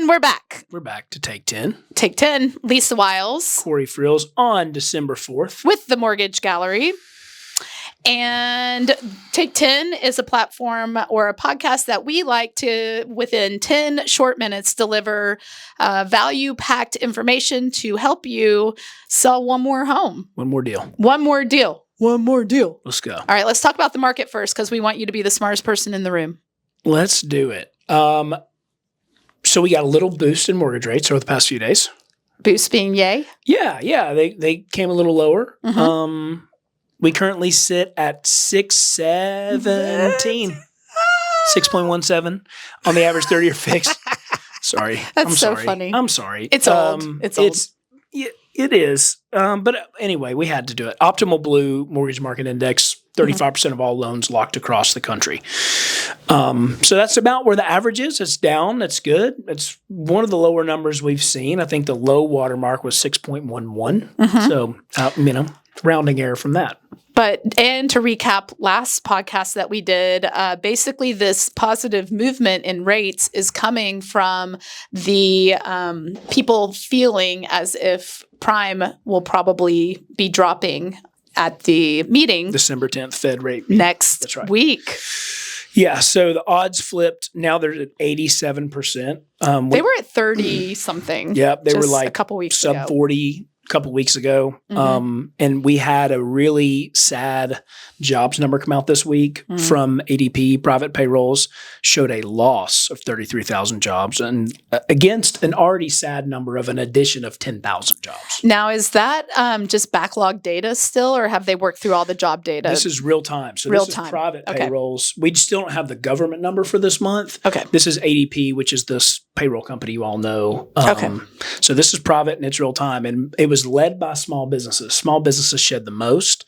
And we're back. We're back to Take 10. Take 10, Lisa Wiles. Corey Frills on December 4th. With the Mortgage Gallery. And Take 10 is a platform or a podcast that we like to, within 10 short minutes, deliver value-packed information to help you sell one more home. One more deal. One more deal. One more deal. Let's go. All right, let's talk about the market first because we want you to be the smartest person in the room. Let's do it. So we got a little boost in mortgage rates over the past few days. Boost being yay? Yeah. They came a little lower. Mm-hmm. We currently sit at 6.17 on the average 30-year fixed. Sorry. That's so funny. I'm sorry. It's old. It's old. It is. But anyway, we had to do it. Optimal Blue Mortgage Market Index, 35% of all loans locked across the country. So that's about where the average is. It's down. That's good. It's one of the lower numbers we've seen. I think the low watermark was 6.11. So, rounding error from that. And to recap last podcast that we did, basically this positive movement in rates is coming from the people feeling as if prime will probably be dropping at the meeting. December 10th Fed rate meeting. Next week. Yeah, so the odds flipped. Now they're at 87%. They were at 30 something. Yeah, they were like a couple weeks sub ago. 40 a couple weeks ago. And we had a really sad jobs number come out this week from ADP. Private payrolls showed a loss of 33,000 jobs and against an already sad number of an addition of 10,000 jobs. Now, is that just backlog data still, or have they worked through all the job data? This is real time. So this is private payrolls. We still don't have the government number for this month. Okay. This is ADP, which is this payroll company you all know. So this is private and it's real time. And it was led by small businesses. Small businesses shed the most.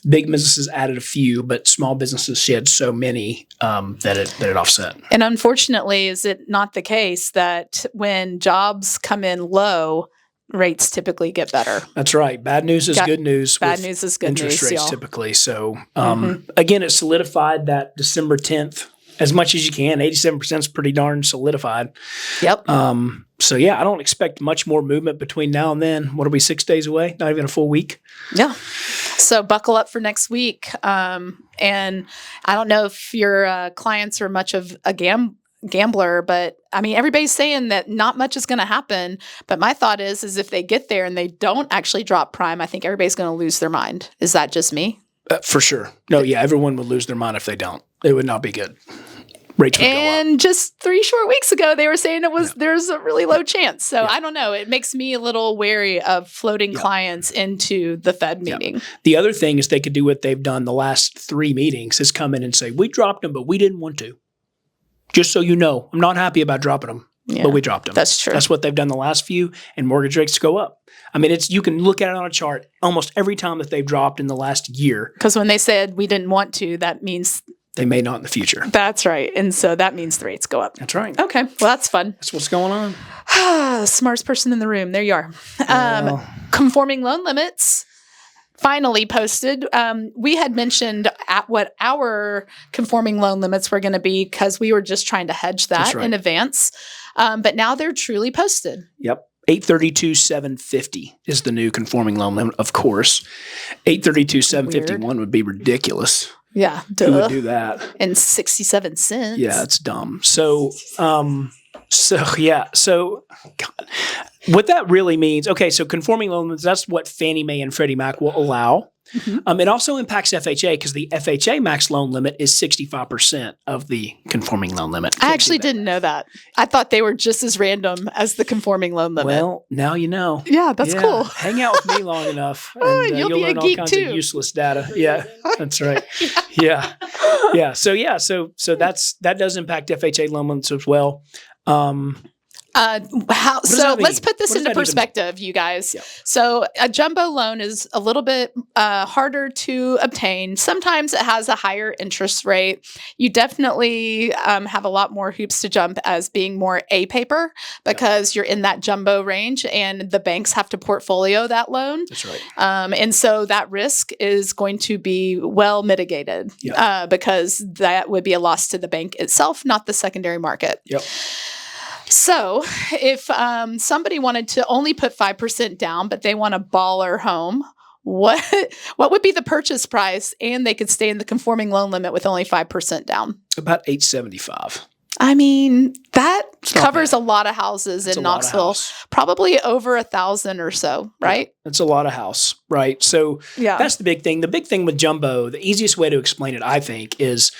Big businesses added a few, but small businesses shed so many that it offset. And unfortunately, is it not the case that when jobs come in low, rates typically get better? That's right. Bad news is good news. Bad news is good news, interest rates y'all. typically. So again, it solidified that December 10th as much as you can. 87% is pretty darn solidified. Yep. So yeah, I don't expect much more movement between now and then. What are we, 6 days away? Not even a full week. Yeah. So buckle up for next week. And I don't know if your clients are much of a gambler, but I mean, everybody's saying that not much is going to happen. But my thought is if they get there and they don't actually drop prime, I think everybody's going to lose their mind. Is that just me? For sure. No, yeah, everyone would lose their mind if they don't. It would not be good. Rates would go up. And just 3 short weeks ago, they were saying there's a really low chance. So I don't know. It makes me a little wary of floating clients into the Fed meeting. Yeah. The other thing is they could do what they've done the last 3 meetings is come in and say, we dropped them, but we didn't want to. Just so you know, I'm not happy about dropping them, but we dropped them. That's true. That's what they've done the last few, and mortgage rates go up. I mean, you can look at it on a chart almost every time that they've dropped in the last year. Because when they said we didn't want to, that means they may not in the future. That's right. And so that means the rates go up. That's right. Okay. Well, that's fun. That's what's going on. Smartest person in the room. There you are. Conforming loan limits finally posted. We had mentioned at what our conforming loan limits were going to be because we were just trying to hedge that in advance. But now they're truly posted. Yep. 832,750 is the new conforming loan limit, of course. 832,751 would be ridiculous. Yeah. Who would do that? And 67 cents. Yeah, it's dumb. So God, what that really means, okay, so conforming loan limits, that's what Fannie Mae and Freddie Mac will allow. It also impacts FHA because the FHA max loan limit is 65% of the conforming loan limit. I actually didn't know that. I thought they were just as random as the conforming loan limit. Well, now you know. Yeah, that's cool. Hang out with me long enough, and you'll be learn a all geek kinds too. of useless data. Yeah, that's right. Yeah. So that does impact FHA loan limits as well. Let's put this into perspective, you guys. Yeah. So a jumbo loan is a little bit harder to obtain. Sometimes it has a higher interest rate. You definitely have a lot more hoops to jump as being more A paper because you're in that jumbo range and the banks have to portfolio that loan. That's right. And so that risk is going to be well mitigated because that would be a loss to the bank itself, not the secondary market. Yep. So if somebody wanted to only put 5% down, but they want a baller home, what would be the purchase price? And they could stay in the conforming loan limit with only 5% down. About $875. I mean, that covers a lot of houses in Knoxville, probably over 1,000 or so, right? Yeah, that's a lot of house, right? So that's the big thing. The big thing with jumbo, the easiest way to explain it, I think, is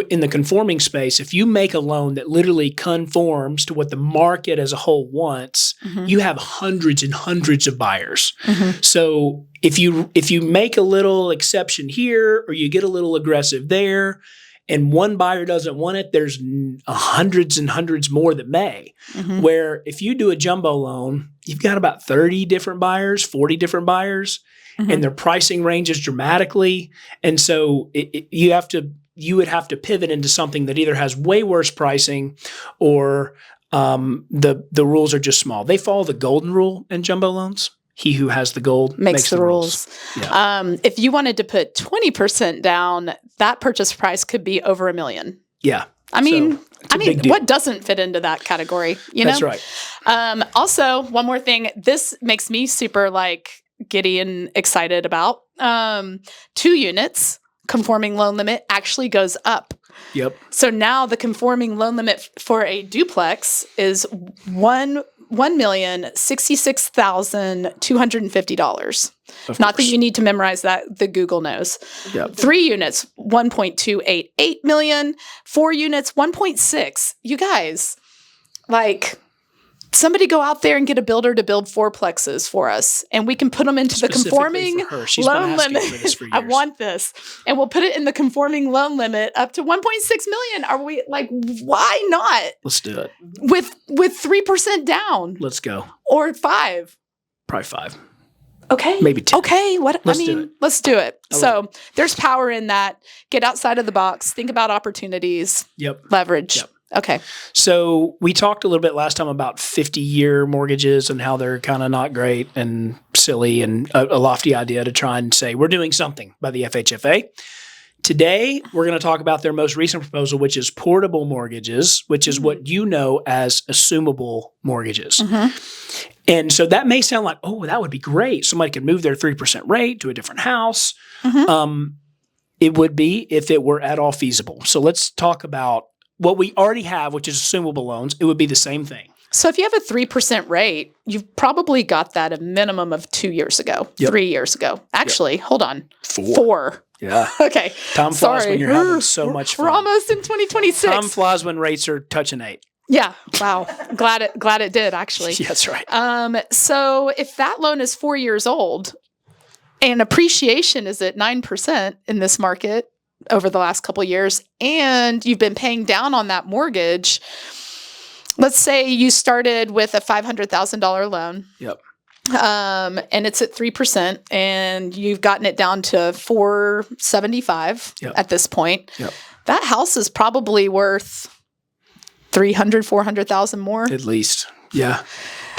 in the conforming space, if you make a loan that literally conforms to what the market as a whole wants, you have hundreds and hundreds of buyers. So if you make a little exception here or you get a little aggressive there, and one buyer doesn't want it, there's hundreds and hundreds more that may. Where if you do a jumbo loan, you've got about 30 different buyers, 40 different buyers, and their pricing ranges dramatically. And so you would have to pivot into something that either has way worse pricing or the rules are just small. They follow the golden rule in jumbo loans. He who has the gold makes the rules. Yeah. If you wanted to put 20% down, that purchase price could be over $1 million. Yeah. I mean, what doesn't fit into that category? That's right. Also, one more thing. This makes me super giddy and excited about. 2 units, conforming loan limit actually goes up. Yep. So now the conforming loan limit for a duplex is $1,066,250. Not that you need to memorize that. The Google knows. Yep. 3 units, $1.288 million. 4 units, $1.6. You guys, somebody go out there and get a builder to build fourplexes for us, and we can put them into the conforming loan limit. I want this, and we'll put it in the conforming loan limit up to $1.6 million. Are we why not? Let's do it with 3% down. Let's go. Or 5. Probably 5. Okay. Maybe 10. Okay. Let's do it. So there's power in that. Get outside of the box. Think about opportunities. Yep. Leverage. Yep. Okay. So we talked a little bit last time about 50-year mortgages and how they're kind of not great and silly and a lofty idea to try and say we're doing something by the FHFA. Today, we're going to talk about their most recent proposal, which is portable mortgages, which is what you know as assumable mortgages. And so that may sound like, oh, that would be great. Somebody could move their 3% rate to a different house. It would be if it were at all feasible. So let's talk about what we already have, which is assumable loans. It would be the same thing. So if you have a 3% rate, you've probably got that a minimum of 2 years ago, 3 years ago. Actually, hold on. 4. Yeah. Okay. Time flies when you're having so much fun. We're almost in 2026. Time flies when rates are touching 8. Yeah. Wow. Glad it did, actually. Yeah, that's right. So if that loan is 4 years old and appreciation is at 9% in this market over the last couple of years, and you've been paying down on that mortgage, let's say you started with a $500,000 loan. Yep. And it's at 3%, and you've gotten it down to $475 at this point. Yep. That house is probably worth $300,000-$400,000 more. At least. Yeah.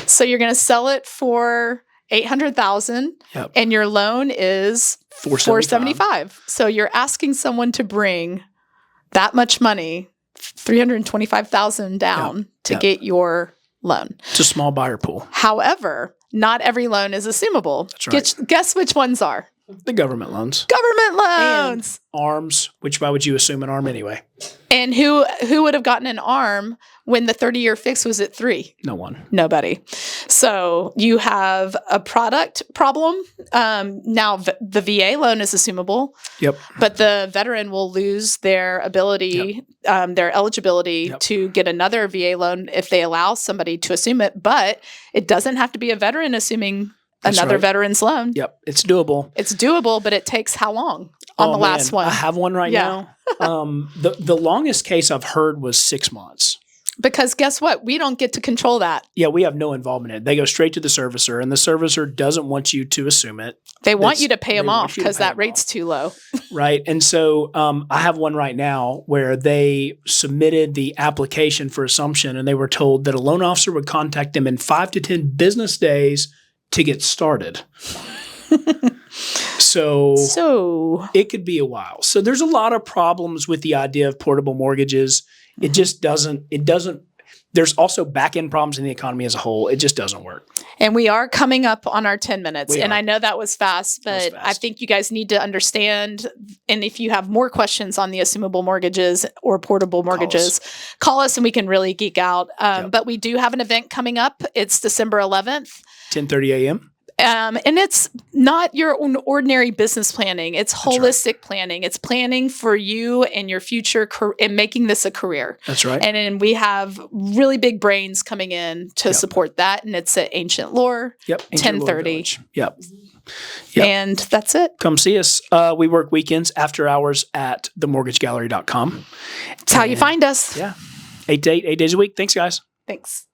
So you're going to sell it for $800,000, and your loan is $475. So you're asking someone to bring that much money, $325,000 down to get your loan. It's a small buyer pool. However, not every loan is assumable. That's right. Guess which ones are? The government loans. Government loans. And ARMs, why would you assume an ARM anyway? And who would have gotten an ARM when the 30-year fix was at 3? No one. Nobody. So you have a product problem. Now, the VA loan is assumable. Yep. But the veteran will lose their ability, their eligibility to get another VA loan if they allow somebody to assume it. But it doesn't have to be a veteran assuming another veteran's loan. Yep. It's doable. It's doable, but it takes how long on the last one? I have one right now. The longest case I've heard was 6 months. Because guess what? We don't get to control that. Yeah, we have no involvement in it. They go straight to the servicer, and the servicer doesn't want you to assume it. They want you to pay them off because that rate's too low. Right. And so I have one right now where they submitted the application for assumption, and they were told that a loan officer would contact them in 5 to 10 business days to get started. So it could be a while. So there's a lot of problems with the idea of portable mortgages. It just doesn't, there's also back-end problems in the economy as a whole. It just doesn't work. And we are coming up on our 10 minutes. We and are. I know that was fast, but I think you guys need to understand. And if you have more questions on the assumable mortgages or portable mortgages, call us and we can really geek out. But we do have an event coming up. It's December 11th. 10:30 a.m. And it's not your ordinary business planning. It's holistic planning. It's planning for you and your future and making this a career. That's right. And then we have really big brains coming in to support that. And it's at Ancient Lore, 10:30. Yep. And that's it. Come see us. We work weekends after hours at themortgagegallery.com. That's how you find us. Yeah. 8 days a week. Thanks, guys. Thanks.